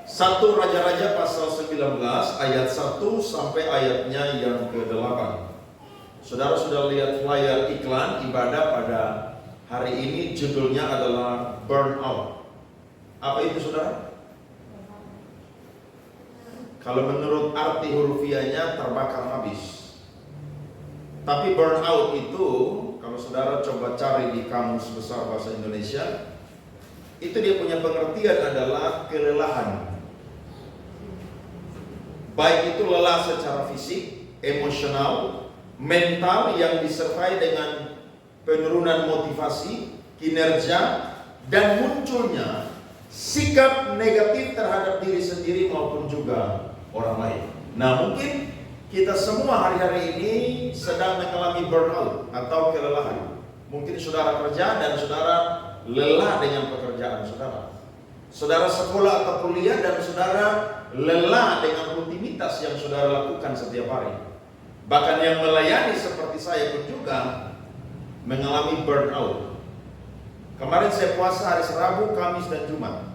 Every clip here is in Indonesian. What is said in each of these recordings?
1 Raja-Raja pasal 19 ayat 1 sampai ayatnya yang ke-8. Saudara sudah lihat flyer iklan ibadah pada hari ini, judulnya adalah Burnout. Apa itu saudara? Kalau menurut arti hurufiahnya terbakar habis. Tapi burnout itu, kalau saudara coba cari di Kamus Besar Bahasa Indonesia, itu dia punya pengertian adalah kelelahan. Baik itu lelah secara fisik, emosional, mental yang disertai dengan penurunan motivasi, kinerja, dan munculnya sikap negatif terhadap diri sendiri maupun juga orang lain. Nah, mungkin kita semua hari-hari ini sedang mengalami burnout atau kelelahan. Mungkin saudara kerja dan saudara lelah dengan pekerjaan saudara. Saudara sekolah atau kuliah dan saudara lelah dengan rutinitas yang saudara lakukan setiap hari. Bahkan yang melayani seperti saya pun juga mengalami burnout. Kemarin saya puasa hari Rabu, Kamis, dan Jumat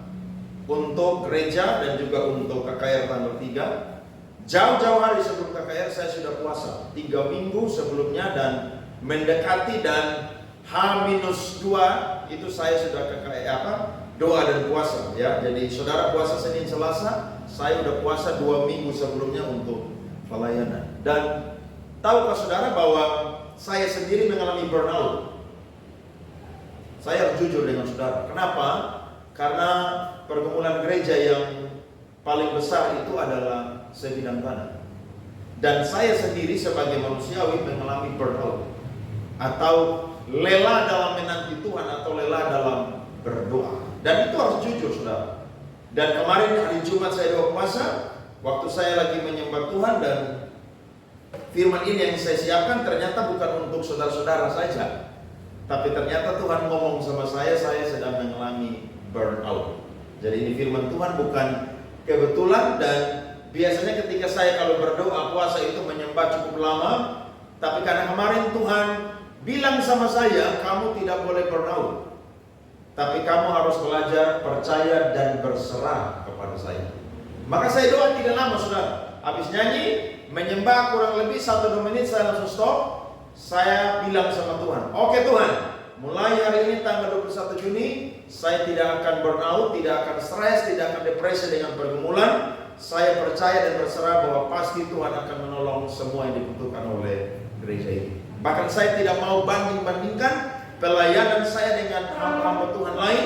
untuk gereja dan juga untuk KKR tanggal 3. Jauh-jauh hari sebelum KKR saya sudah puasa 3 minggu sebelumnya, dan mendekati dan H-2 itu saya sudah KKR doa dan puasa ya. Jadi saudara puasa Senin Selasa, saya udah puasa 2 minggu sebelumnya untuk pelayanan. Dan tahukah saudara bahwa saya sendiri mengalami burnout? Saya harus jujur dengan saudara. Kenapa? Karena pergumulan gereja yang paling besar itu adalah sebidang tanah. Dan saya sendiri sebagai manusiawi mengalami burnout atau lelah dalam menanti Tuhan atau lelah dalam berdoa. Dan itu harus jujur saudara. Dan kemarin hari Jumat saya doa puasa, waktu saya lagi menyembah Tuhan, dan firman ini yang saya siapkan ternyata bukan untuk saudara-saudara saja, tapi ternyata Tuhan ngomong sama saya sedang mengalami burnout. Jadi ini firman Tuhan bukan kebetulan, dan biasanya ketika saya kalau berdoa puasa itu menyembah cukup lama, tapi karena kemarin Tuhan bilang sama saya, kamu tidak boleh burnout, tapi kamu harus belajar percaya dan berserah kepada saya. Maka saya doa tidak lama saudara. Habis nyanyi, menyembah kurang lebih 1-2 menit saya langsung stop. Saya bilang sama Tuhan, oke Tuhan, mulai hari ini tanggal 21 Juni saya tidak akan burnout, tidak akan stres, tidak akan depresi dengan pergumulan. Saya percaya dan berserah bahwa pasti Tuhan akan menolong semua yang dibutuhkan oleh gereja ini. Bahkan saya tidak mau banding-bandingkan pelayanan saya dengan hamba-hamba Tuhan lain,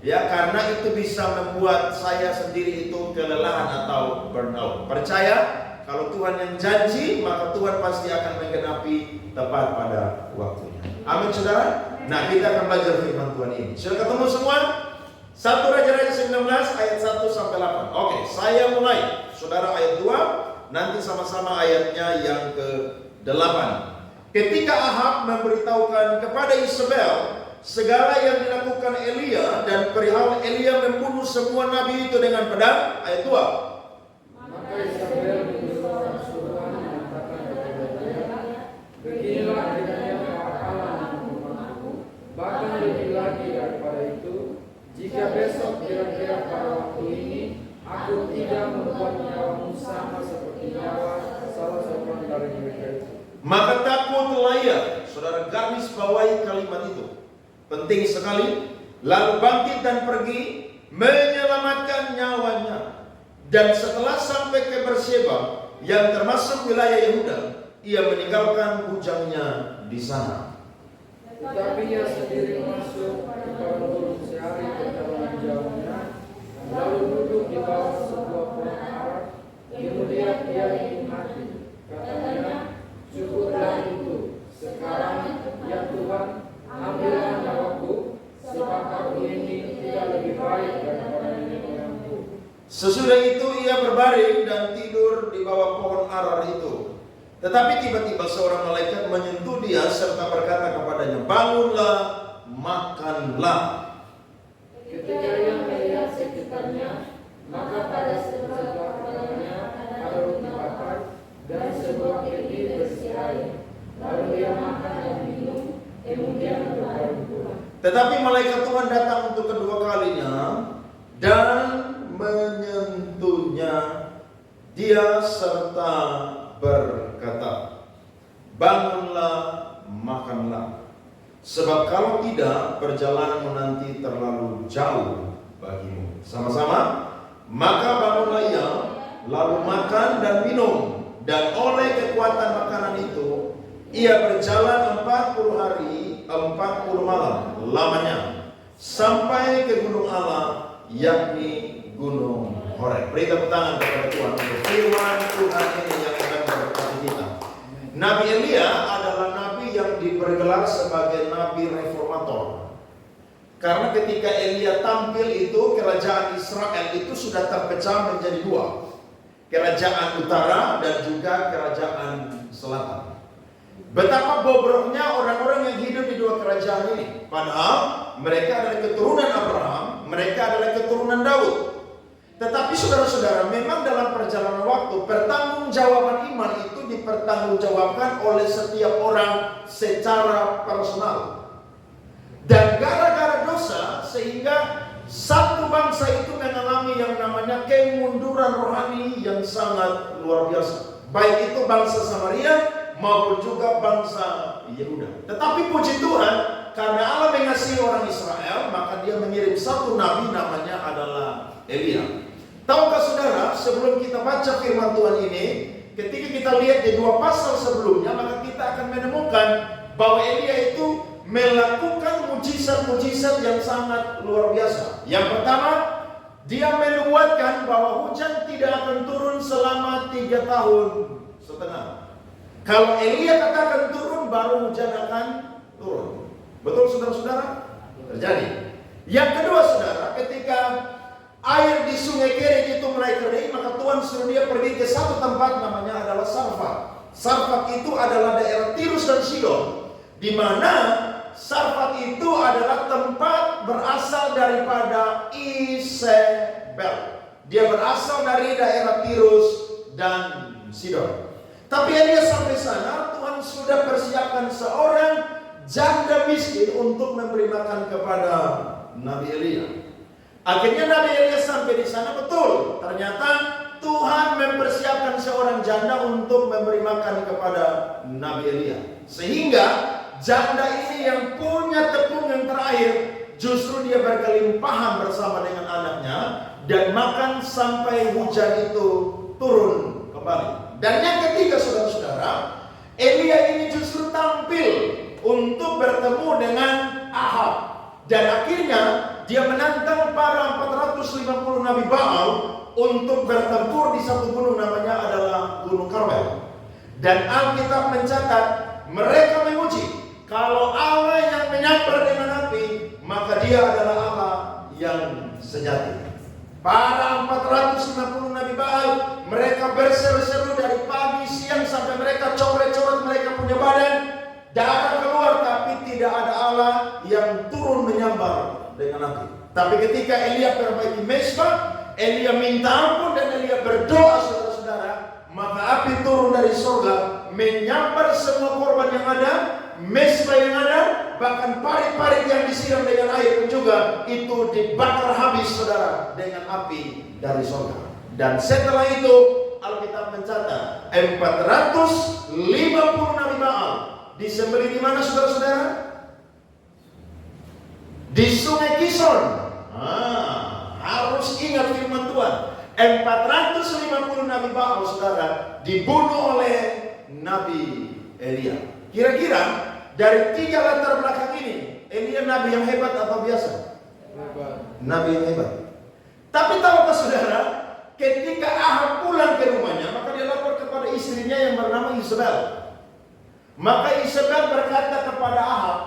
ya, karena itu bisa membuat saya sendiri itu kelelahan atau burnout. Percaya kalau Tuhan yang janji, maka Tuhan pasti akan menggenapi tepat pada waktunya. Amin saudara. Nah, kita akan belajar firman Tuhan ini. Sudah ketemu semua? 1 Raja-Raja 19 ayat 1 sampai 8. Oke, saya mulai. Saudara ayat 2, nanti sama-sama ayatnya yang ke-8. Ketika Ahab memberitahukan kepada Isabel segala yang dilakukan Elia dan perihal Elia membunuh semua nabi itu dengan pedang, ayat 2. Maka Isabel menyuruh Tuhan mengatakan kepada dia, beginilah kiranya Allah aku, bahkan lebih lagi daripada itu, jika besok kira-kira pada waktu ini aku tidak membuat nyawamu sama seperti nyawa salah seorang dari mereka itu. Maka takutlah ia. Saudara garis bawahi kalimat itu, penting sekali. Lalu bangkit dan pergi menyelamatkan nyawanya. Dan setelah sampai ke Berseba yang termasuk wilayah Yehuda, ia meninggalkan bujangnya di sana. Tetapi ia sendiri masuk ke dalam gurun sehari perjalanan jauhnya, lalu duduk di bawah sebuah pohon ara. Kemudian ia ingin mati. Katanya, cukuplah itu. Sekarang ya Tuhan, ambillah nyawaku, sebab aku ini tidak lebih baik daripada nenek moyangku. Sesudah itu ia berbaring dan tidur di bawah pohon arar itu. Tetapi tiba-tiba seorang malaikat menyentuh dia serta berkata kepadanya, bangunlah, makanlah. Ketika ia melihat sekitarnya, maka pada sebelah kanannya ada roti bakar dan sebuah kendi berisi air. Lalu ia makan dan minum, kemudian berbaring pula. Tetapi malaikat Tuhan datang untuk kedua kalinya dan menyentuhnya menyentuhnya, dia serta berkata, bangunlah, makanlah. Sebab kalau tidak, perjalananmu nanti terlalu jauh bagimu. Sama-sama, maka bangunlah ia, lalu makan dan minum. Dan oleh kekuatan makanan itu, ia berjalan 40 hari, 40 malam lamanya, sampai ke gunung Allah, yakni gunung Horeb. Beri tepuk tangan kepada Tuhan untuk firman Tuhan ini yang akan memberkati kita. Nabi Elia adalah nabi yang dipergelar sebagai nabi reformator. Karena ketika Elia tampil itu, kerajaan Israel itu sudah terpecah menjadi dua. Kerajaan utara dan juga kerajaan selatan. Betapa bobroknya orang-orang yang hidup di dua kerajaan ini. Padahal mereka adalah keturunan Abraham, mereka adalah keturunan Daud. Tetapi saudara-saudara, memang dalam perjalanan waktu, pertanggungjawaban iman itu dipertanggungjawabkan oleh setiap orang secara personal. Dan gara-gara dosa, sehingga satu bangsa itu mengalami yang namanya kemunduran rohani yang sangat luar biasa. Baik itu bangsa Samaria maupun juga bangsa Yehuda. Tetapi puji Tuhan, karena Allah mengasihi orang Israel, maka dia mengirim satu nabi, namanya adalah Elia. Tahukah saudara, sebelum kita baca firman Tuhan ini, ketika kita lihat di dua pasal sebelumnya, maka kita akan menemukan bahwa Elia itu melakukan mujizat-mujizat yang sangat luar biasa. Yang pertama, dia menubuatkan bahwa hujan tidak akan turun selama 3 tahun setengah. Kalau Elia katakan turun, baru hujan akan turun. Betul saudara-saudara? Terjadi. Yang kedua saudara, ketika air di sungai Kerit itu mulai kering, maka Tuhan suruh dia pergi ke satu tempat namanya adalah Sarfat. Sarfat itu adalah daerah Tirus dan Sidon, di mana Sarfat itu adalah tempat berasal daripada Isabel. Dia berasal dari daerah Tirus dan Sidon. Tapi Elia sampai sana, Tuhan sudah persiapkan seorang janda miskin untuk memberi makan kepada Nabi Elia. Akhirnya Nabi Elia sampai di sana, betul. Ternyata Tuhan mempersiapkan seorang janda untuk memberi makan kepada Nabi Elia. Sehingga janda ini yang punya tepung yang terakhir, justru dia berkelimpahan bersama dengan anaknya dan makan sampai hujan itu turun kembali. Dan yang ketiga saudara-saudara, Elia ini justru tampil untuk bertemu dengan Ahab. Dan akhirnya dia menantang para 450 Nabi Baal untuk bertempur di satu gunung, namanya adalah Gunung Karmel. Dan Alkitab mencatat mereka memuji, kalau Allah yang menyambar dengan api, maka dia adalah Allah yang sejati. Para 450 Nabi Baal, mereka berseru-seru dari pagi, siang, sampai mereka coret-coret mereka punya badan, darah keluar, tapi tidak ada Allah yang turun menyambar dengan api. Tapi ketika Elia perbaiki mezbah, Elia minta ampun dan Elia berdoa saudara-saudara, maka api turun dari surga menyambar semua korban yang ada, mezbah yang ada, bahkan parit-parit yang disiram dengan air pun juga itu dibakar habis saudara dengan api dari surga. Dan setelah itu Alkitab mencatat 450 Nabi Baal disembelih di mana saudara-saudara? Di Sungai Kison. Harus ingat firman Tuhan. 450 Nabi Baal saudara dibunuh oleh Nabi Elia. Kira-kira dari 3 latar belakang ini, Elia nabi yang hebat atau biasa? Nabi yang hebat. Tapi tahukah saudara, ketika Ahab pulang ke rumahnya, maka dia lapor kepada istrinya yang bernama Isabel. Maka Isabel berkata kepada Ahab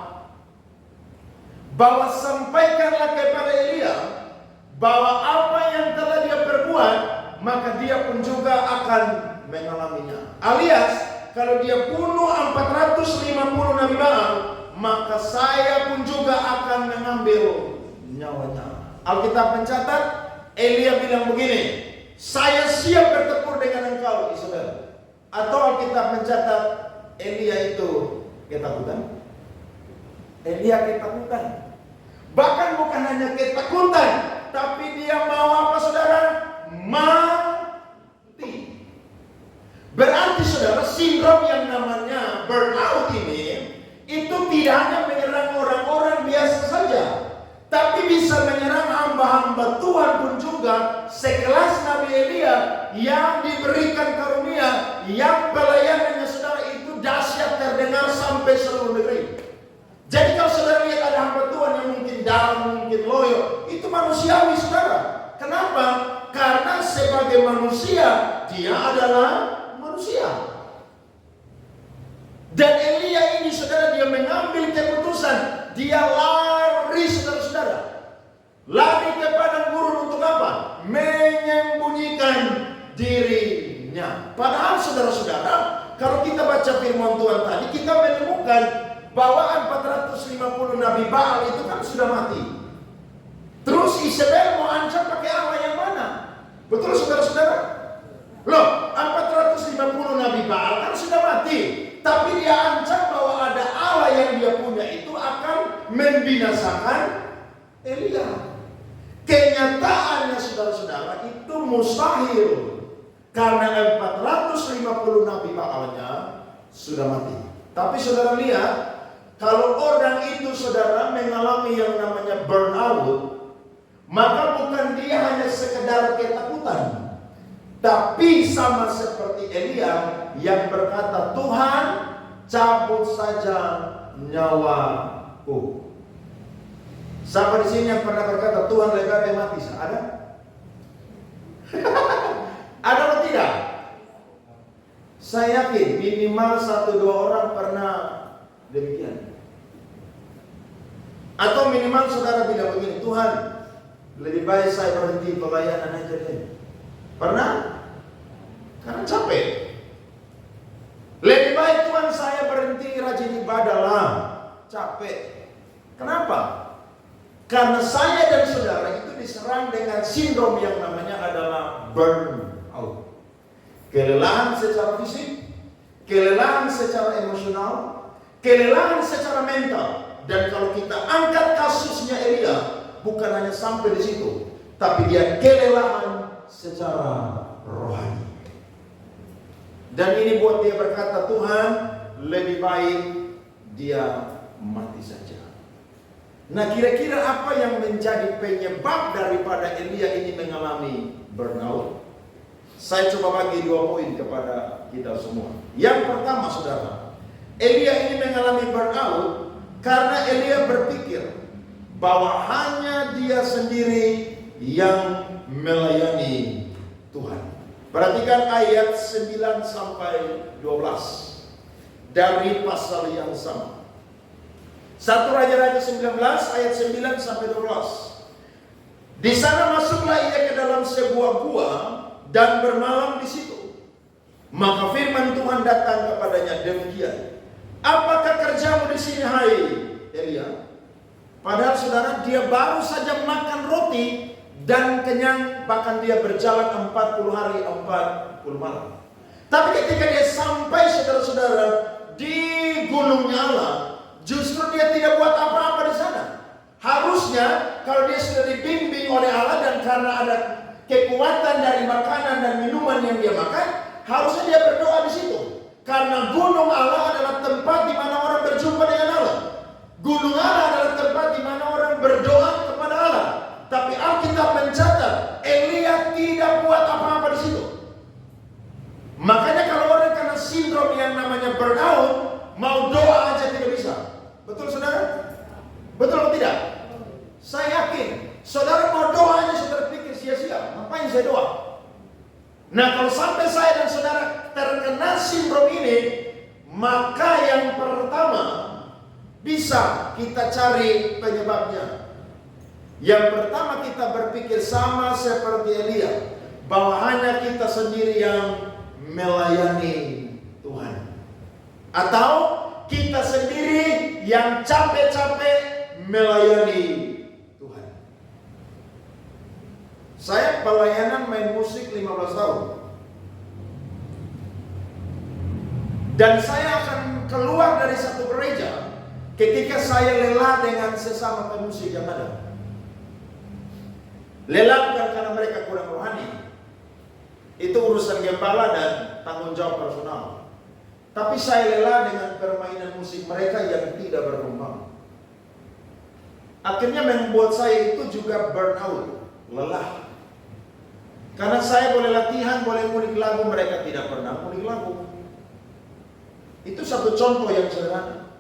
bahwa sampaikanlah kepada Elia bahwa apa yang telah dia perbuat, maka dia pun juga akan mengalaminya. Alias, kalau dia bunuh 450 Nabi Baal, maka saya pun juga akan mengambil nyawanya. Alkitab mencatat, Elia bilang begini, saya siap bertempur dengan engkau Isabel. Atau Alkitab mencatat, Elia itu ketakutan. Elia ketakutan. Bahkan bukan hanya ketakutan, tapi dia mau apa saudara? mati. Berarti saudara, sindrom yang namanya burnout ini itu tidak hanya menyerang orang-orang biasa saja, tapi bisa menyerang hamba-hamba Tuhan pun juga, sekelas Nabi Elia yang diberikan karunia, yang pelayanannya saudara itu dahsyat terdengar sampai seluruh negeri. Jadi kalau saudara lihat ada hamba Tuhan yang mungkin dalam, mungkin loyo, itu manusiawi saudara. Kenapa? Karena sebagai manusia, dia adalah manusia. Dan Elia ini saudara, dia mengambil keputusan, dia lari saudara-saudara, lari ke padang gurun untuk apa? Menyembunyikan dirinya. Padahal saudara-saudara, kalau kita baca firman Tuhan tadi, kita menemukan bahwa 450 Nabi Baal itu kan sudah mati. Terus Isabel mau ancam pakai Allah yang mana? Betul saudara-saudara? Loh, 450 Nabi Baal kan sudah mati, tapi dia ancam bahwa ada Allah yang dia punya itu akan membinasakan Elia. Kenyataannya saudara-saudara itu mustahil, karena 450 Nabi Baalnya sudah mati. Tapi saudara lihat, kalau orang itu saudara mengalami yang namanya burnout, maka bukan dia hanya sekedar ketakutan, tapi sama seperti Elia yang berkata, Tuhan cabut saja nyawaku. Siapa di sini yang pernah berkata, Tuhan lebih baik mati? Ada? Ada atau tidak? Saya yakin minimal 1-2 orang pernah demikian. Atau minimal saudara bilang begini, Tuhan lebih baik saya berhenti pelayanan aja deh. Pernah? Karena capek. Lebih baik Tuhan saya berhenti rajin ibadah lah. Capek. Kenapa? Karena saya dan saudara itu diserang dengan sindrom yang namanya adalah burnout. Kelelahan secara fisik, kelelahan secara emosional, kelelahan secara mental. Dan kalau kita angkat kasusnya Elia, bukan hanya sampai di situ, tapi dia kelelahan secara rohani. Dan ini buat dia berkata, Tuhan lebih baik dia mati saja. Nah, kira-kira apa yang menjadi penyebab daripada Elia ini mengalami burnout? Saya coba bagi 2 poin kepada kita semua. Yang pertama saudara, Elia ini mengalami burnout karena Elia berpikir bahwa hanya dia sendiri yang melayani Tuhan. Perhatikan ayat 9 sampai 12 dari pasal yang sama. 1 Raja-Raja 19 ayat 9 sampai 12. Di sana masuklah ia ke dalam sebuah gua dan bermalam di situ. Maka firman Tuhan datang kepadanya demikian, apakah kerjamu di sini, hai Elia? Padahal saudara, dia baru saja makan roti dan kenyang, bahkan dia berjalan 40 hari 40 malam. Tapi ketika dia sampai saudara-saudara di gunungnya Allah, justru dia tidak buat apa-apa di sana. Harusnya kalau dia sudah dibimbing oleh Allah dan karena ada kekuatan dari makanan dan minuman yang dia makan, harusnya dia berdoa di situ. Karena gunung Allah adalah tempat di mana orang berjumpa dengan Allah. Gunung Allah adalah tempat di mana orang berdoa kepada Allah. Tapi Alkitab mencatat Elia tidak buat apa-apa di situ. Makanya kalau orang kena sindrom yang namanya burnout, mau doa aja tidak bisa. Betul saudara? Betul atau tidak? Saya yakin saudara mau doa aja saudara pikir sia-sia. Ngapain saya doa? Nah, kalau sampai saya dan saudara terkena sindrom ini, maka yang pertama bisa kita cari penyebabnya. Yang pertama kita berpikir sama seperti Elia, bahwa hanya kita sendiri yang melayani Tuhan, atau kita sendiri yang capek-capek melayani Tuhan. Saya pelayanan main musik 15 tahun. Dan saya akan keluar dari satu gereja ketika saya lelah dengan sesama pemusik yang ada. Lelah bukan karena mereka kurang rohani, Itu urusan gembala dan tanggung jawab personal. Tapi saya lelah dengan permainan musik mereka yang tidak berkembang. Akhirnya membuat saya itu juga burnout, lelah. Karena saya boleh latihan, boleh ngulik lagu, mereka tidak pernah ngulik lagu. Itu satu contoh yang sederhana.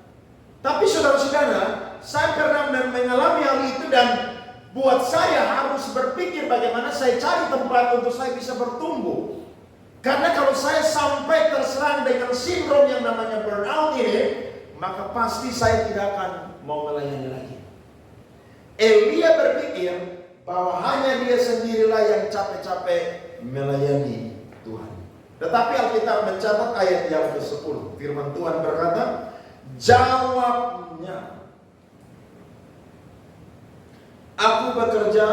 Tapi saudara-saudara, saya pernah mengalami hal itu dan buat saya harus berpikir bagaimana saya cari tempat untuk saya bisa bertumbuh. Karena kalau saya sampai terserang dengan sindrom yang namanya burnout ini, maka pasti saya tidak akan mau melayani lagi. Elia berpikir bahwa hanya dia sendirilah yang capek-capek melayani Tuhan. Tetapi Alkitab mencatat ayat yang ke-10. Firman Tuhan berkata, jawabnya, aku bekerja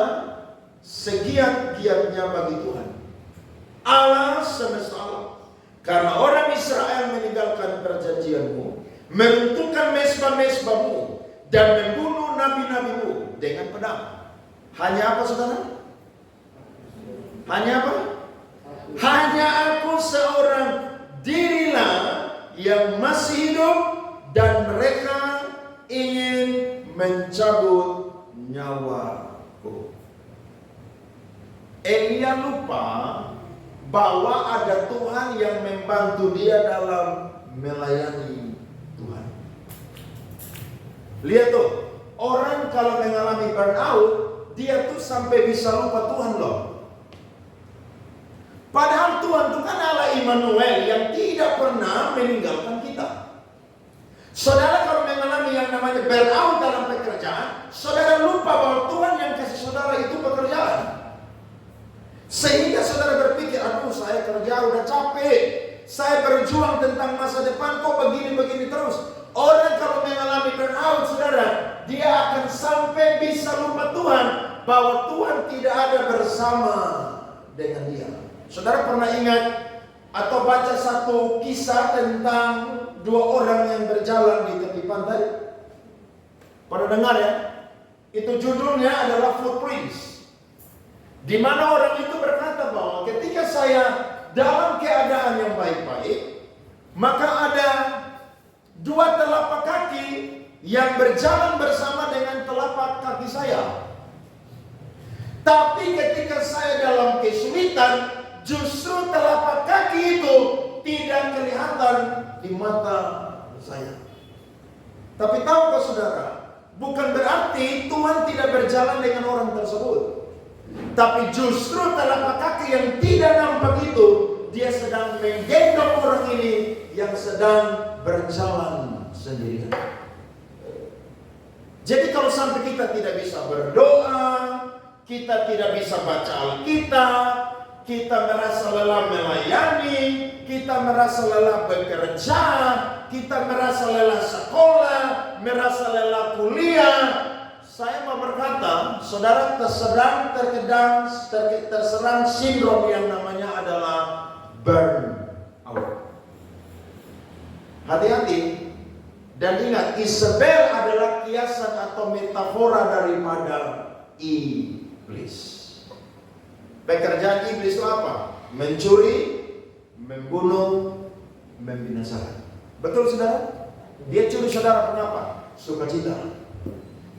segiat-giatnya bagi Tuhan, Allah semesta alam. Karena orang Israel meninggalkan perjanjianmu, meruntuhkan mezbah-mezbahmu, dan membunuh nabi-nabimu dengan pedang. Hanya apa saudara? Hanya apa? Hanya aku seorang dirilah yang masih hidup dan mereka ingin mencabut nyawaku. Elia lupa bahwa ada Tuhan yang membantu dia dalam melayani Tuhan. Lihat tuh, orang kalau mengalami burnout, dia tuh sampai bisa lupa Tuhan loh. Padahal Tuhan itu kan Allah Immanuel yang tidak pernah meninggalkan kita. Saudara kalau mengalami yang namanya burnout dalam pekerjaan, saudara lupa bahwa Tuhan yang kasih saudara itu pekerjaan. Sehingga saudara berpikir, aduh saya kerja udah capek, saya berjuang tentang masa depan kok begini-begini terus. Orang kalau mengalami burnout saudara, dia akan sampai bisa lupa Tuhan, bahwa Tuhan tidak ada bersama dengan dia. Saudara pernah ingat atau baca satu kisah tentang dua orang yang berjalan di tepi pantai? Pernah dengar ya? Itu judulnya adalah Footprints. Di mana orang itu berkata bahwa ketika saya dalam keadaan yang baik-baik, maka ada dua telapak kaki yang berjalan bersama dengan telapak kaki saya. Tapi ketika saya dalam kesulitan, justru telapak kaki itu tidak kelihatan di mata saya. Tapi tahukah saudara, bukan berarti Tuhan tidak berjalan dengan orang tersebut. Tapi justru telapak kaki yang tidak nampak itu, dia sedang menggendong orang ini yang sedang berjalan sendirian. Jadi kalau sampai kita tidak bisa berdoa, kita tidak bisa baca Alkitab, kita merasa lelah melayani, kita merasa lelah bekerja, kita merasa lelah sekolah, merasa lelah kuliah, saya mau berkata, saudara terserang terserang sindrom yang namanya adalah burnout. Hati-hati. Dan ingat, Isabel adalah kiasan atau metafora daripada iblis. Pekerjaan iblis itu apa? Mencuri, membunuh, membinasakan. Betul saudara? Dia curi saudara punya apa? Sukacita.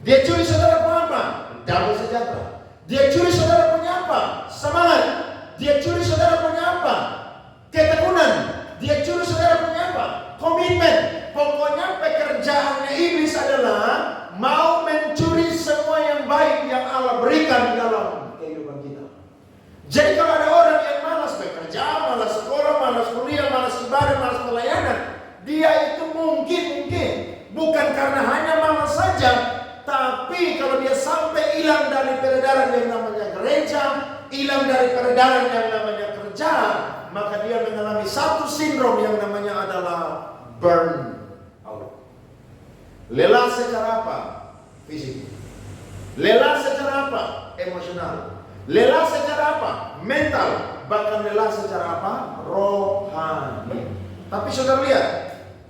Dia curi saudara punya apa? Damai sejahtera. Dia curi saudara punya apa? Semangat. Dia curi saudara punya apa? Ketekunan. Dia curi saudara punya apa? Komitmen. Pokoknya pekerjaannya iblis adalah mau mencuri semua yang baik yang Allah berikan dalam kehidupan kita. Jadi kalau ada orang yang malas bekerja, malas sekolah, malas kuliah, malas ibadah, malas pelayanan, dia itu mungkin bukan karena hanya malas saja, tapi kalau dia sampai hilang dari peredaran yang namanya gereja, hilang dari peredaran yang namanya kerja, maka dia mengalami satu sindrom yang namanya adalah burnout. Lelah secara apa? Fisik. Lelah secara apa? Emosional. Lelah secara apa? Mental. Bahkan lelah secara apa? Rohani. Tapi saudara lihat,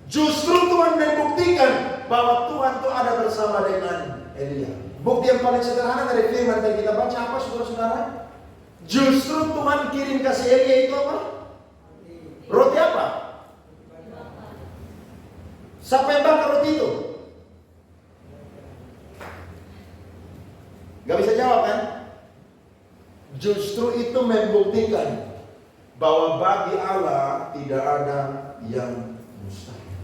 justru Tuhan membuktikan bahwa Tuhan itu ada bersama dengan Elia. Bukti yang paling sederhana dari firman yang kita baca apa saudara-saudara? Justru Tuhan kirim kasih Elia itu apa? Roti apa? Siapa yang bakar roti itu? Gak bisa jawab kan? Justru itu membuktikan bahwa bagi Allah tidak ada yang mustahil.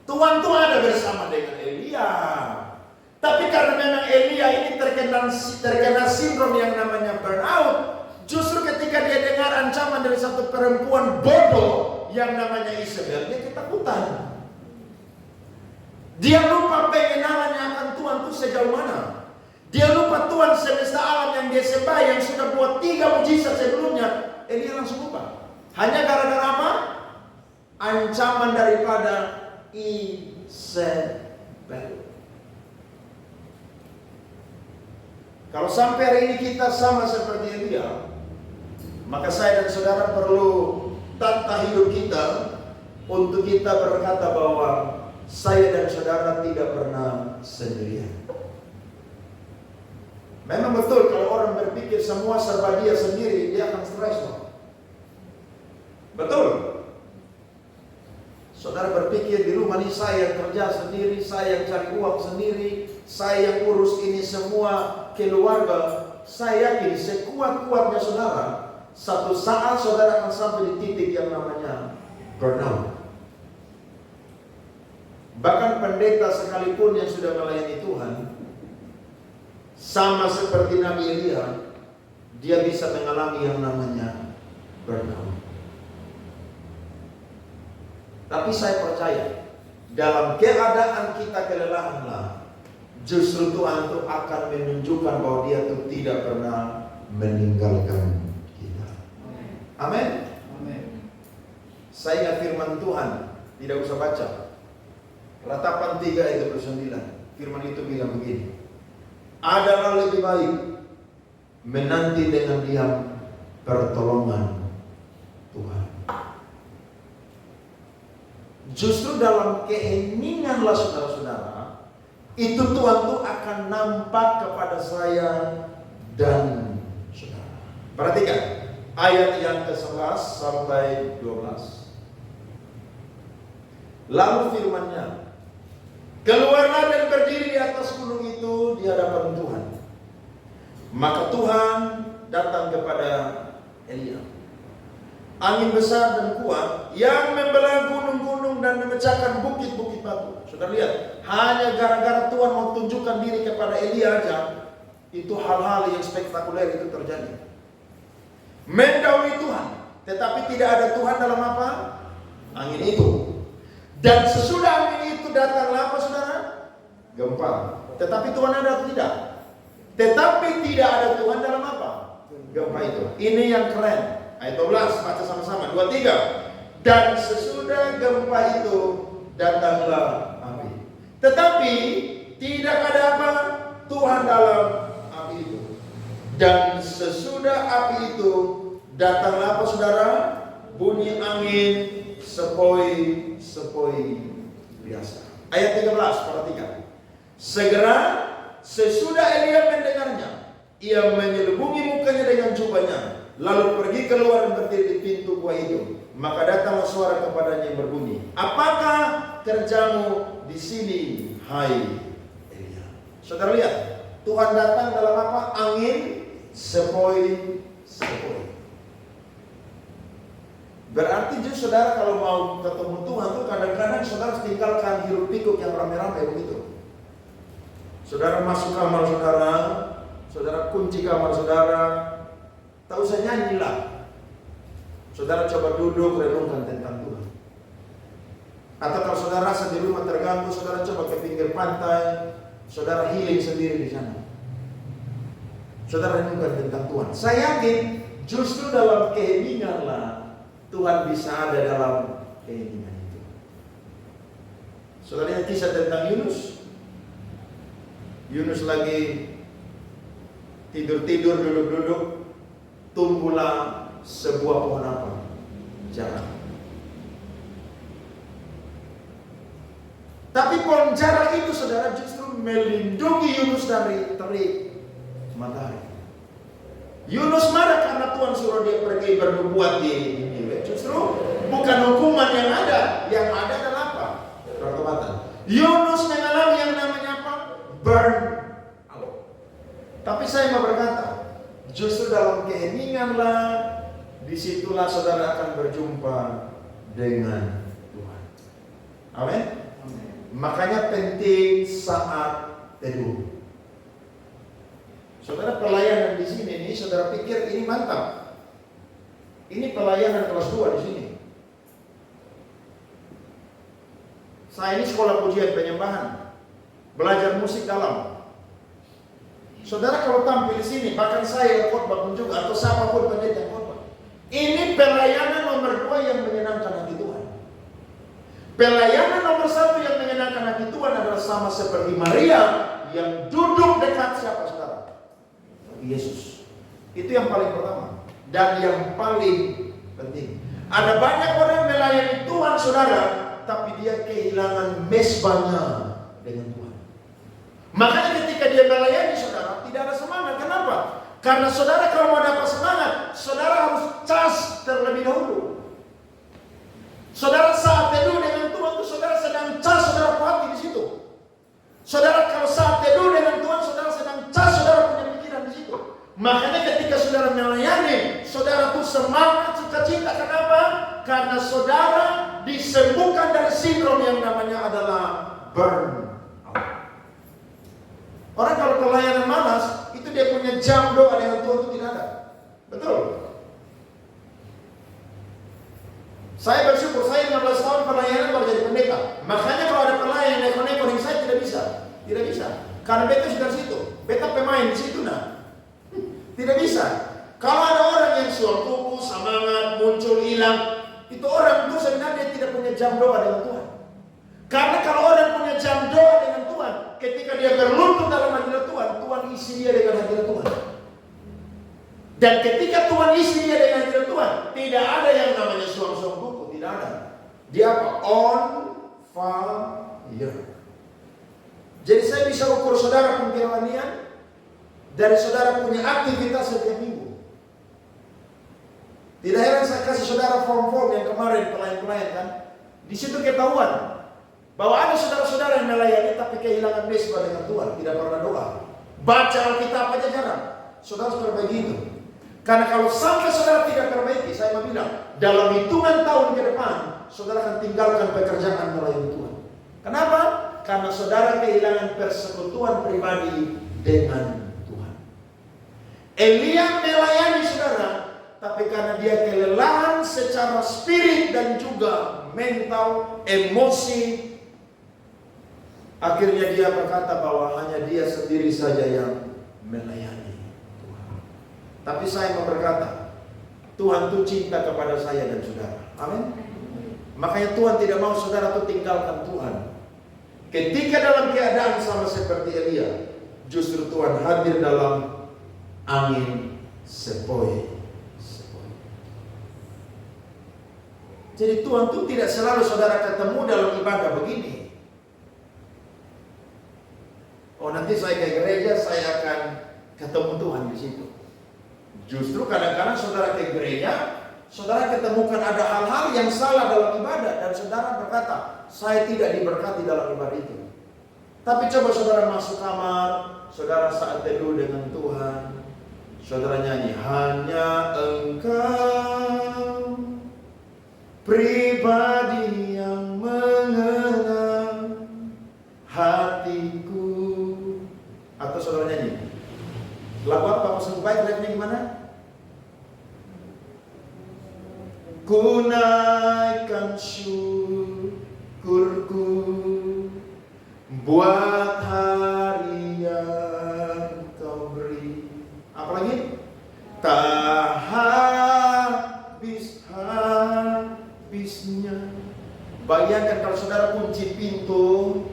Tuhan tuh ada bersama dengan Elia. Tapi karena memang Elia ini terkena sindrom yang namanya burnout, justru ketika dia dengar ancaman dari satu perempuan bodoh yang namanya Isabel, dia ketakutan. Dia lupa pengenalannya akan Tuhan itu sejauh mana. Dia lupa Tuhan semesta alam yang dia sembah, yang sudah buat 3 mujizat sebelumnya. Elia langsung lupa. Hanya gara-gara apa? Ancaman daripada Isabel. Kalau sampai hari ini kita sama seperti Elia, maka saya dan saudara perlu tata hidup kita untuk kita berkata bahwa saya dan saudara tidak pernah sendirian. Memang betul kalau orang berpikir semua serba dia sendiri, dia akan stres loh. Betul. Saudara berpikir di rumah ini saya yang kerja sendiri, saya yang cari uang sendiri, saya yang urus ini semua keluarga. Saya yakin sekuat-kuatnya saudara, satu saat saudara akan sampai di titik yang namanya burnout. Bahkan pendeta sekalipun yang sudah melayani Tuhan, sama seperti Nabi Elia, dia bisa mengalami yang namanya burnout. Tapi saya percaya, dalam keadaan kita kelelahanlah, justru Tuhan itu akan menunjukkan bahwa dia itu tidak pernah meninggalkan kita. Amin. Saya ingat firman Tuhan, tidak usah baca. Ratapan 3 ayat 29. Firman itu bilang begini. Adalah lebih baik menanti dengan diam pertolongan Tuhan. Justru dalam keheninganlah saudara-saudara, itu Tuhan tuh akan nampak kepada saya dan saudara. Perhatikan ayat yang ke-11 sampai 12. Lalu firman-Nya, keluarlah dan berdiri di atas gunung itu di hadapan Tuhan. Maka Tuhan datang kepada Elia. Angin besar dan kuat yang membelah gunung-gunung dan memecahkan bukit-bukit batu. Saudara lihat, hanya gara-gara Tuhan mau tunjukkan diri kepada Elia aja, itu hal-hal yang spektakuler itu terjadi. Mendahului Tuhan, tetapi tidak ada Tuhan dalam apa? Angin itu. Dan sesudah angin itu datanglah apa saudara? Gempa. Tetapi Tuhan ada atau tidak? Tetapi tidak ada Tuhan dalam apa? Gempa itu. Ini yang keren. Ayat 12, baca sama-sama. 2, 3. Dan sesudah gempa itu datanglah api. Tetapi tidak ada apa? Tuhan dalam api itu. Dan sesudah api itu datanglah apa saudara? Bunyi angin sepoi-sepoi biasa. Ayat 13, perhatikan. Segera sesudah Elia mendengarnya, ia menyelubungi mukanya dengan jubahnya, lalu pergi keluar dan berdiri di pintu gua itu. Maka datanglah suara kepadanya yang berbunyi, apakah kerjamu di sini, hai Elia? Saudara lihat, Tuhan datang dalam apa? Angin sepoi-sepoi. Berarti justru saudara kalau mau ketemu Tuhan tuh kadang-kadang saudara tinggalkan hiruk pikuk yang rame-rame begitu. Saudara masuk kamar saudara, saudara kunci kamar saudara, tak usah nyanyilah. Saudara coba duduk renungkan tentang Tuhan. Atau kalau saudara rasa di rumah terganggu, saudara coba ke pinggir pantai, saudara healing sendiri di sana. Saudara renungkan tentang Tuhan. Saya yakin justru dalam keheninganlah Tuhan bisa ada dalam keheningan itu. Saudara lihat kisah tentang Yunus. Yunus lagi tidur-tidur, duduk-duduk, tumbuhlah sebuah pohon apa? Jarak. Tapi pohon jarak itu saudara justru melindungi Yunus dari terik matahari. Yunus marah karena Tuhan suruh dia pergi bernubuat di Niniwe. Justru bukan hukuman yang ada adalah apa? Pertobatan. Yunus mengalami yang namanya apa? Burn out. Tapi saya mau berkata, justru dalam keheninganlah, disitulah saudara akan berjumpa dengan Tuhan. Amin. Makanya penting saat teduh. Saudara, pelayanan di sini nih, saudara pikir ini mantap. Ini pelayanan kelas 2 di sini. Saya ini sekolah pujian penyembahan, belajar musik dalam. Saudara kalau tampil di sini, bahkan saya yang khotbah pun juga, atau siapapun pendeta yang khotbah, ini pelayanan nomor 2 yang menyenangkan hati Tuhan. Pelayanan nomor 1 yang menyenangkan hati Tuhan adalah sama seperti Maria yang duduk dekat siapa saudara? Yesus. Itu yang paling pertama dan yang paling penting. Ada banyak orang melayani Tuhan saudara, tapi dia kehilangan mesbahnya dengan Tuhan. Makanya ketika dia melayani saudara, tidak ada semangat. Kenapa? Karena saudara kalau mau dapat semangat, saudara harus cas terlebih dahulu. Saudara saat teduh dengan Tuhan itu saudara sedang cas saudara hati di situ. Saudara kalau saat teduh dengan Tuhan, saudara sedang cas saudara punya pikiran di situ. Makanya ketika saudara melayani, saudara tuh semangat, cita-cita. Kenapa? Karena saudara disembuhkan dari sindrom yang namanya adalah burn out. Orang kalau pelayanan malas, itu dia punya jam doa dengan Tuhan itu tidak ada. Betul? Saya bersyukur, saya 15 tahun pelayanan baru jadi pendeta. Makanya kalau ada pelayan neko-neko dengan saya tidak bisa. Tidak bisa. Karena beta sudah situ. Beta pemain di situ nah. Tidak bisa. Kalau ada orang yang suar tubuh, semangat, muncul, hilang, itu orang itu sebenarnya tidak punya jam doa dengan Tuhan. Karena kalau orang punya jam doa dengan Tuhan, ketika dia berlutut dalam hadirat Tuhan, Tuhan isi dia dengan hadirat Tuhan. Dan ketika Tuhan isi dia dengan hadirat Tuhan, tidak ada yang namanya suam-suam buku, tidak ada. Dia apa? On fire. Jadi saya bisa ukur saudara punya kerohanian dari saudara punya aktivitas setiap minggu. Tidak heran saya kasih saudara form-form yang kemarin pelayan-pelayan kan. Di situ ketahuan bahwa ada saudara-saudara yang melayani tapi kehilangan mesbah dengan Tuhan, tidak pernah doa. Baca Alkitab aja jarang. Saudara harus perbaiki itu. Karena kalau sampai saudara tidak perbaiki, saya mau bilang, dalam hitungan tahun ke depan, saudara akan tinggalkan pekerjaan melayani Tuhan. Kenapa? Karena saudara kehilangan persekutuan pribadi dengan Tuhan. Elia melayani saudara, tapi karena dia kelelahan secara spirit dan juga mental, emosi, akhirnya dia berkata bahwa hanya dia sendiri saja yang melayani Tuhan. Tapi saya mau berkata, Tuhan itu cinta kepada saya dan saudara. Amin. Makanya Tuhan tidak mau saudara itu tinggalkan Tuhan. Ketika dalam keadaan sama seperti Elia, justru Tuhan hadir dalam angin sepoi. Jadi Tuhan itu tidak selalu saudara ketemu dalam ibadah begini. Oh nanti saya ke gereja, saya akan ketemu Tuhan di situ. Justru kadang-kadang saudara ke gereja, saudara ketemukan ada hal-hal yang salah dalam ibadah dan saudara berkata, saya tidak diberkati dalam ibadah itu. Tapi coba saudara masuk kamar, saudara saat teduh dengan Tuhan, saudara nyanyi, hanya Engkau pribadi yang mengenal hatiku. Atau saudara nyanyi lagu apa? Maksud baik lagunya gimana? Ku naikkan syukurku buat hari yang Kau beri. Apa lagi? Tak habisnya. Bayangkan kalau saudara kunci pintu,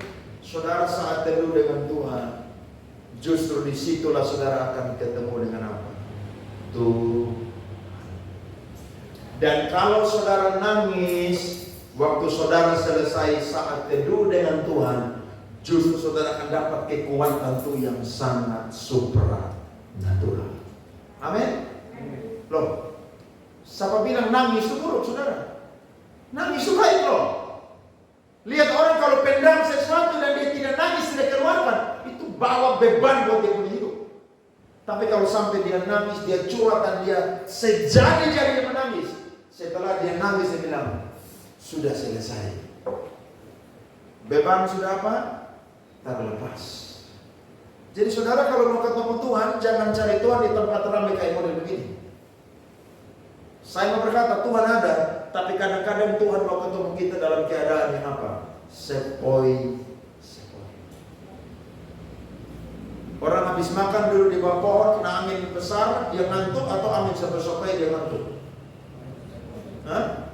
saudara saat teduh dengan Tuhan, justru disitulah saudara akan ketemu dengan apa? Tuhan. Dan kalau saudara nangis waktu saudara selesai saat teduh dengan Tuhan, justru saudara akan dapat kekuatan itu yang sangat supranatural. Amin. Loh, siapa bilang nangis itu buruk, saudara? Nangis itu baik loh. Lihat orang kalau pendam sesuatu dan dia tidak nangis, tidak keluarkan, itu bawa beban buat dia punya hidup. Tapi kalau sampai dia nangis, dia curhat dan dia sejadi-jadinya menangis, setelah dia nangis dia bilang, sudah selesai. Beban sudah apa? Terlepas. Jadi saudara kalau mau ketemu Tuhan, jangan cari Tuhan di tempat ramai kayak model begini. Saya mau berkata Tuhan ada, tapi kadang-kadang Tuhan mau ketemu kita dalam keadaan yang apa? Sepoi. Orang habis makan dulu di bawah pohon, kena angin besar, dia ngantuk, atau angin sepoi-sepoi dia ngantuk. Hah?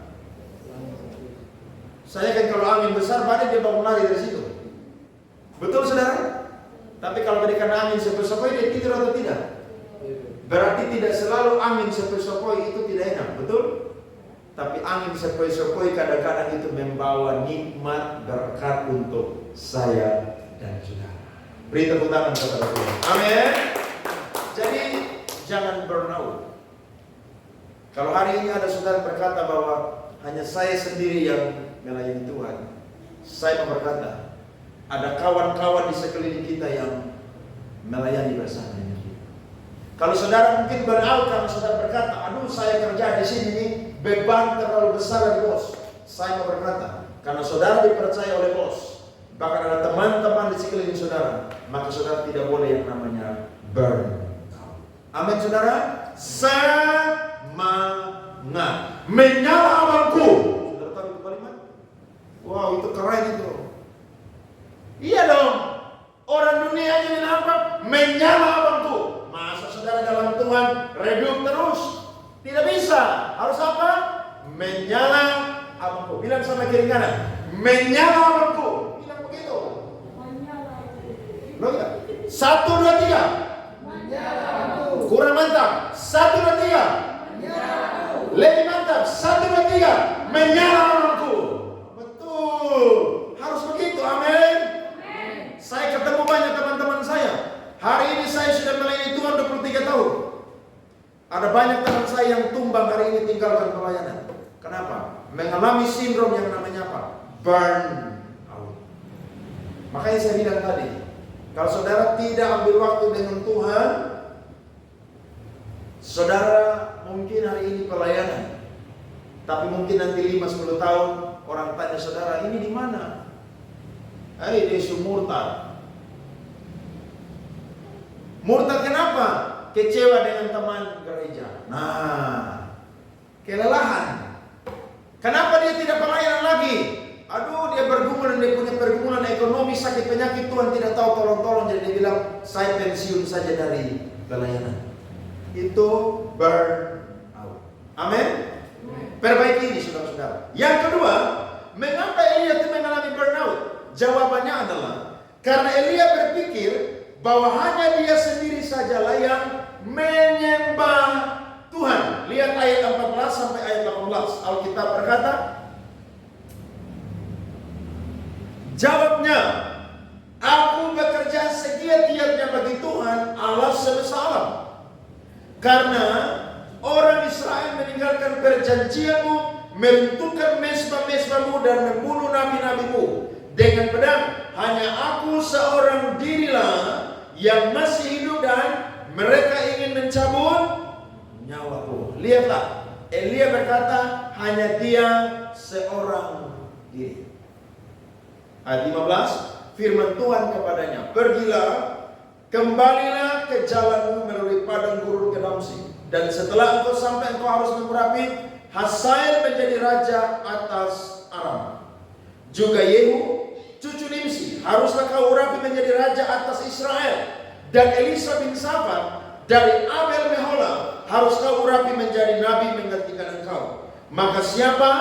Saya kan kalau angin besar, badai dia bangun lari dari situ. Betul saudara? Tapi kalau berikan angin sepoi-sepoi, dia tidur atau tidak? Berarti tidak selalu angin sepoi-sepoi itu tidak enak, betul? Tapi angin sepoi-sepoi kadang-kadang itu membawa nikmat berkat untuk saya dan saudara. Beri tepuk tangan kepada Tuhan. Amin. Jadi jangan burnout. Kalau hari ini ada saudara berkata bahwa hanya saya sendiri yang melayani Tuhan, saya mau berkata ada kawan-kawan di sekeliling kita yang melayani bersama dengan kita. Kalau saudara mungkin burnout karena saudara berkata, aduh saya kerja di sini nih, beban terlalu besar dari bos. Saya mau berkata, karena saudara dipercaya oleh bos, bahkan ada teman-teman di sekeliling saudara, maka saudara tidak boleh yang namanya burn out. Amin saudara. Semangat. Menyala abangku. Saudara tahu itu kalimat? Wow, itu keren itu. Iya dong. Orang dunia aja bilang apa? Menyala abangku. Masa saudara dalam Tuhan redup terus? Tidak bisa. Harus apa? Menyala abangku. Bilang sama kiri kanan. Menyala abangku. Loh ya? 1, 2, 3. Kurang mantap. 1, 2, 3. Lebih mantap. 1, 2, 3. Menyala abangku. Betul. Harus begitu. Amin. Saya ketemu banyak teman-teman saya. Hari ini saya sudah melayani Tuhan 23 tahun. Ada banyak teman saya yang tumbang hari ini tinggalkan pelayanan. Kenapa? Mengalami sindrom yang namanya apa? Burn out. Makanya saya bilang tadi, kalau saudara tidak ambil waktu dengan Tuhan, saudara mungkin hari ini pelayanan, tapi mungkin nanti 5-10 tahun orang tanya saudara, ini di mana? Dia murtad. Murtad kenapa? Kecewa dengan teman gereja. Nah, kelelahan. Kenapa dia tidak pelayanan lagi? Aduh, dia bergumul dan dia punya pergumulan ekonomi, sakit penyakit, Tuhan tidak tahu tolong-tolong. Jadi dia bilang, saya pensiun saja dari pelayanan. Itu burn out. Amin. Perbaiki ini saudara-saudara. Yang kedua, mengapa Elia itu mengalami burnout? Jawabannya adalah karena Elia berpikir bahwa hanya dia sendiri sajalah yang menyembah Tuhan. Lihat ayat 14 sampai ayat 18. Alkitab berkata, jawabnya, aku bekerja segiat-giatnya bagi Tuhan Allah semesta alam. Karena orang Israel meninggalkan perjanjianmu, meruntuhkan mezbah-mezbahmu dan membunuh nabi-nabimu dengan pedang. Hanya aku seorang dirilah yang masih hidup dan mereka ingin mencabut nyawaku. Lihatlah, Elia berkata hanya dia seorang diri. Ayat 15, firman Tuhan kepadanya, pergilah, kembalilah ke jalanmu melalui padang gurun ke Damsyik. Dan setelah engkau sampai, engkau harus mengurapi Hazael menjadi raja atas Aram. Juga Yehu, cucu Nimsi, haruslah kau urapi menjadi raja atas Israel. Dan Elisa bin Safat dari Abel Mehola harus kau urapi menjadi nabi menggantikan engkau. Maka siapa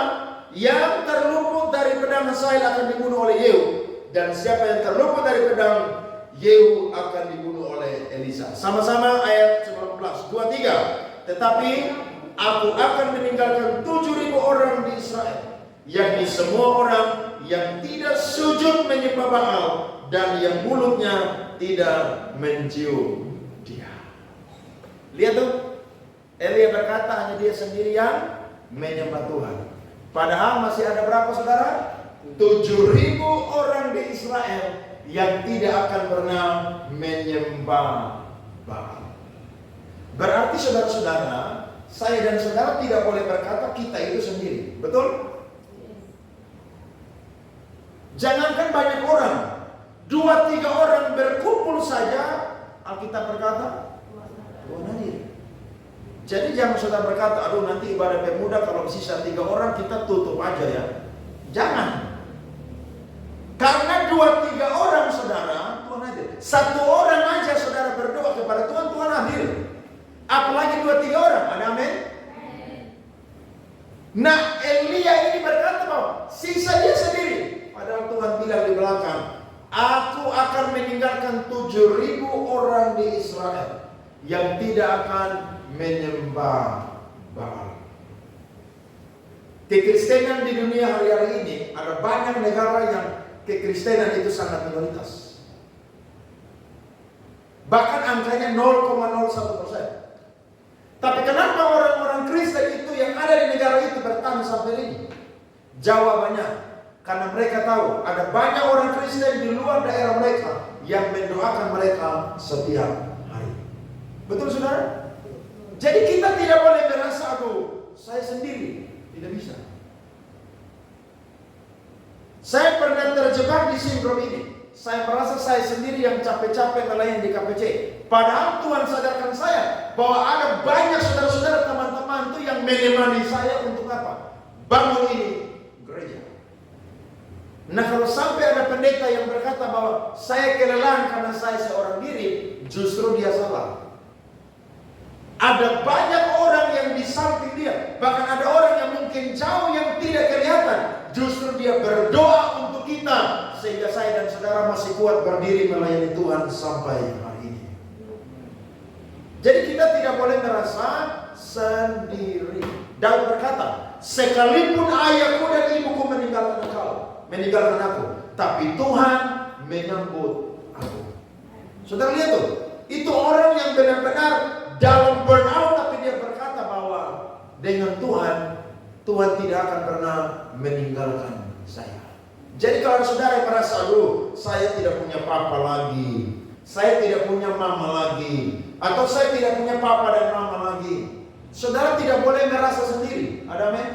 yang terluput dari pedang Hazael akan dibunuh oleh Yehu, dan siapa yang terluput dari pedang Yehu akan dibunuh oleh Elisa. Sama-sama ayat 19, 2-3. Tetapi aku akan meninggalkan 7.000 orang di Israel, yakni semua orang yang tidak sujud menyembah Baal dan yang mulutnya tidak mencium dia. Lihat tuh, Elia berkata hanya dia sendiri yang menyembah Tuhan. Padahal masih ada berapa saudara? 7.000 orang di Israel yang tidak akan pernah menyembah Baal. Berarti saudara-saudara, saya dan saudara tidak boleh berkata kita itu sendiri. Betul? Jangankan banyak orang, 2-3 orang berkumpul saja, Alkitab berkata Tuhan hadir. Jadi jangan saudara berkata, aduh nanti ibadah pemuda kalau sisa 3 orang kita tutup aja ya. Jangan. Karena 2-3 orang saudara, Tuhan hadir. 1 orang aja saudara berdoa kepada Tuhan, Tuhan hadir. Apalagi 2-3 orang, ada amin? Nah, Elia ini berkata bahwa sisa dia sendiri. Padahal Tuhan bilang di belakang, aku akan meninggalkan 7.000 orang di Israel yang tidak akan menyembah Baal. Kekristenan di dunia hari-hari ini, ada banyak negara yang kekristenan itu sangat minoritas. Bahkan angkanya 0,01%. Tapi kenapa orang-orang Kristen itu yang ada di negara itu bertahan sampai ini? Jawabannya, karena mereka tahu ada banyak orang Kristen di luar daerah mereka yang mendoakan mereka setiap hari. Betul saudara? Jadi kita tidak boleh merasa, aduh saya sendiri. Tidak bisa. Saya pernah terjebak di sindrom ini. Saya merasa saya sendiri yang capek-capek melayani di KPC. Padahal Tuhan sadarkan saya bahwa ada banyak saudara-saudara teman-teman itu yang menemani saya untuk apa? Bangun ini gereja. Nah kalau sampai ada pendeta yang berkata bahwa saya kelelahan karena saya seorang diri, justru dia salah. Ada banyak orang yang di samping dia. Bahkan ada orang yang mungkin jauh yang tidak kelihatan. Justru dia berdoa untuk kita. Sehingga saya dan saudara masih kuat berdiri melayani Tuhan sampai hari ini. Jadi kita tidak boleh merasa sendiri. Daud berkata, sekalipun ayahku dan ibuku meninggalkan aku, tapi Tuhan menyambut aku. Saudara lihat tuh, itu orang yang benar-benar dalam burnout, tapi dia berkata bahwa dengan Tuhan, Tuhan tidak akan pernah meninggalkan saya. Jadi kalau saudara merasa, aduh saya tidak punya papa lagi, saya tidak punya mama lagi, atau saya tidak punya papa dan mama lagi, saudara tidak boleh merasa sendiri. Ada amin?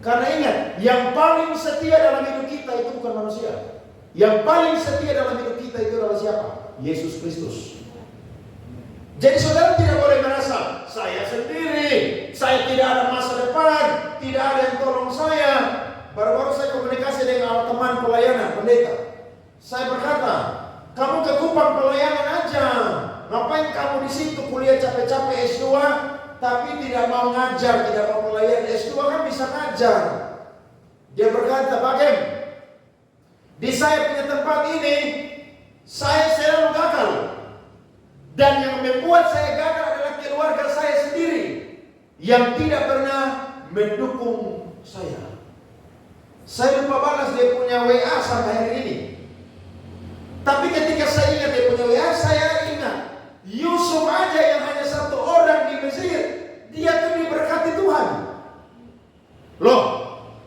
Karena ingat, yang paling setia dalam hidup kita itu bukan manusia. Yang paling setia dalam hidup kita itu adalah siapa? Yesus Kristus. Jadi saudara tidak boleh merasa, saya sendiri, saya tidak ada masa depan, tidak ada yang tolong saya. Baru-baru saya komunikasi dengan teman pelayanan, pendeta. Saya berkata, kamu ke Kupang pelayanan aja. Ngapain kamu di situ kuliah capek-capek S2, tapi tidak mau ngajar, tidak mau melayani. S2 kan bisa ngajar. Dia berkata, Bagen, di saya punya tempat ini, saya selalu gagal. Dan yang membuat saya gagal adalah keluarga saya sendiri yang tidak pernah mendukung saya. Saya lupa balas dia punya WA sampai hari ini. Tapi ketika saya ingat dia punya WA, saya ingat Yusuf aja yang hanya 1 orang di Mesir, dia tuh diberkati Tuhan. Loh,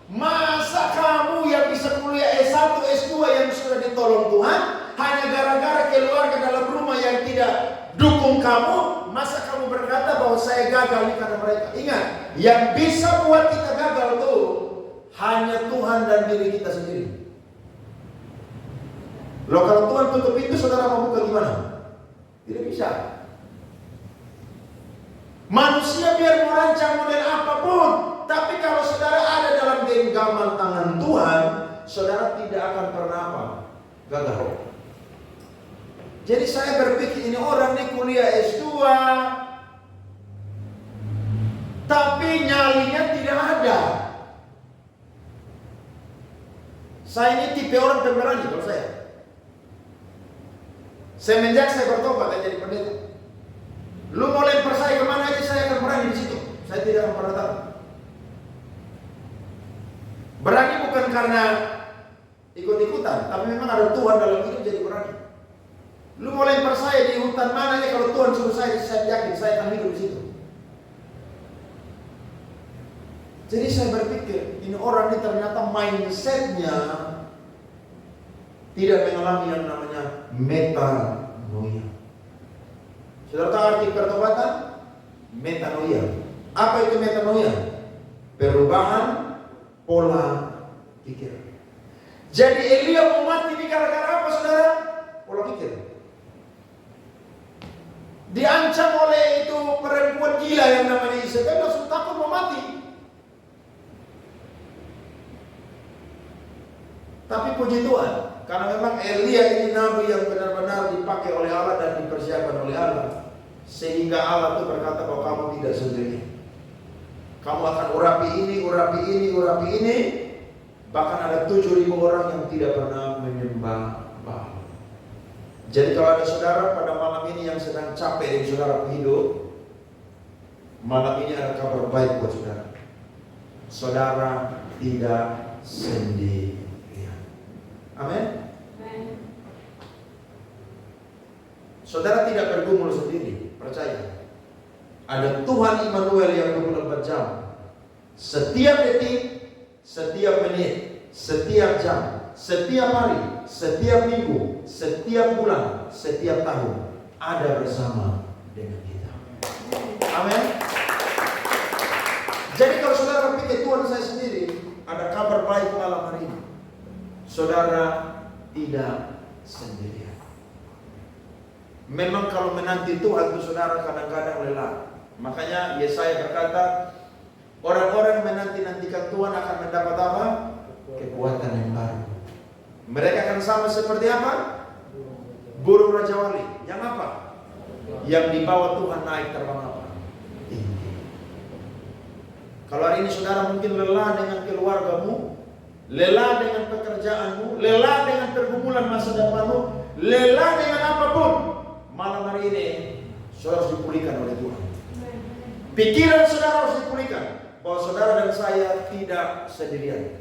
masa kamu yang bisa kuliah S1, S2 yang sudah ditolong Tuhan, hanya gara-gara keluarga dalam rumah yang tidak dukung kamu, masa kamu berkata bahwa saya gagal ini karena mereka? Ingat, yang bisa buat kita gagal tuh hanya Tuhan dan diri kita sendiri. Loh kalau Tuhan tutup pintu, saudara mau buka gimana? Tidak bisa. Manusia biar merancang model apapun, tapi kalau saudara ada dalam genggaman tangan Tuhan, saudara tidak akan pernah apa? Gagal. Jadi saya berpikir ini orang nih kuliah S2, tapi nyalinya tidak ada. Saya ini tipe orang pemberani kalau saya. Semenjak saya bertobat dan jadi pendeta, lu mau lempar saya kemana aja saya akan berani di situ. Saya tidak akan pernah takut. Berani bukan karena ikut-ikutan, tapi memang ada Tuhan dalam hidup jadi berani. Lu mau lempar saya di hutan mana aja, kalau Tuhan suruh saya yakin saya akan hidup di situ. Jadi saya berpikir, ini orang ini ternyata mindsetnya tidak mengalami yang namanya metanoia. Saudara tahu arti pertobatan? Metanoia. Apa itu metanoia? Perubahan pola pikir. Jadi Elia mau mati ini gara-gara apa, saudara? Pola pikir. Diancam oleh itu perempuan gila yang namanya Isabel, langsung takut mau mati. Tapi puji Tuhan, karena memang Elia ini nabi yang benar-benar dipakai oleh Allah dan dipersiapkan oleh Allah, sehingga Allah itu berkata bahwa kamu tidak sendiri. Kamu akan urapi ini, urapi ini, urapi ini. Bahkan ada 7.000 orang yang tidak pernah menyembah Baal. Jadi kalau ada saudara pada malam ini yang sedang capek dengan saudara hidup, malam ini ada kabar baik buat saudara. Saudara tidak sendirian. Amin. Saudara tidak bergumul sendiri, percaya. Ada Tuhan Immanuel yang 24 jam. Setiap detik, setiap menit, setiap jam, setiap hari, setiap minggu, setiap bulan, setiap tahun ada bersama dengan kita. Amin. Jadi kalau saudara berpikir Tuhan saya sendiri, ada kabar baik malam hari ini. Saudara tidak sendirian. Memang kalau menanti Tuhan itu saudara kadang-kadang lelah. Makanya Yesaya berkata, orang-orang menanti-nantikan Tuhan akan mendapat apa? Kekuatan yang baru. Mereka akan sama seperti apa? Burung Raja Wali. Yang apa? Yang dibawa Tuhan naik terbang apa? Tinggi. Kalau hari ini saudara mungkin lelah dengan keluargamu, lelah dengan pekerjaanmu, lelah dengan pergumulan masa depanmu, lelah dengan apapun, malam hari ini saudara harus dipulihkan oleh Tuhan. Pikiran saudara harus dipulihkan bahwa saudara dan saya tidak sendirian,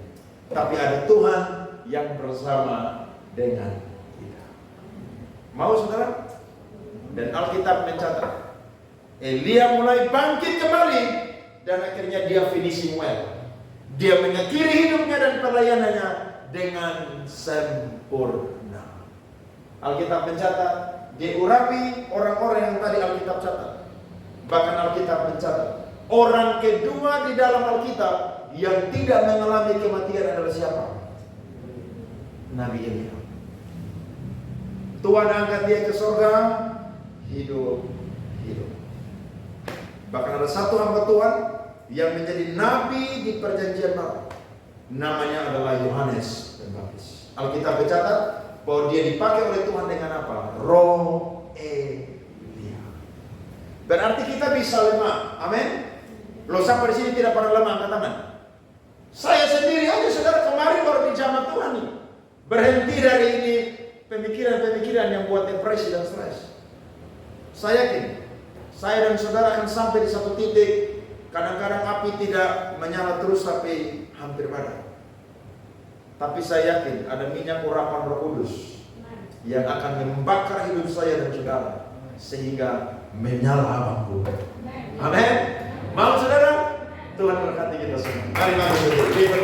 tapi ada Tuhan yang bersama dengan kita. Mau saudara? Dan Alkitab mencatat Elia mulai bangkit kembali dan akhirnya dia finishing well. Dia mengakhiri hidupnya dan pelayanannya dengan sempurna. Alkitab mencatat, dia urapi orang-orang yang tadi Alkitab catat. Bahkan Alkitab mencatat, orang kedua di dalam Alkitab yang tidak mengalami kematian adalah siapa? Nabi Elia. Tuhan angkat dia ke surga, hidup. Bahkan ada satu hamba Tuhan yang menjadi nabi di perjanjian baru. Namanya adalah Yohanes Pembaptis. Alkitab mencatat bahwa dia dipakai oleh Tuhan dengan apa? Roh Elia. Berarti kita bisa lemah. Amin. Loh, sampai di sini tidak pernah lemah, angkat tangan. Saya sendiri aja saudara kemarin baru dijamah Tuhan nih. Berhenti dari ini pemikiran-pemikiran yang buat depresi dan stres. Saya yakin saya dan saudara akan sampai di satu titik. Kadang-kadang api tidak menyala terus tapi hampir padam. Tapi saya yakin ada minyak urapan Roh Kudus yang akan membakar hidup saya dan saudara sehingga menyala apapun. Amin. Mau saudara? Tuhan berkati kita semua. Mari kita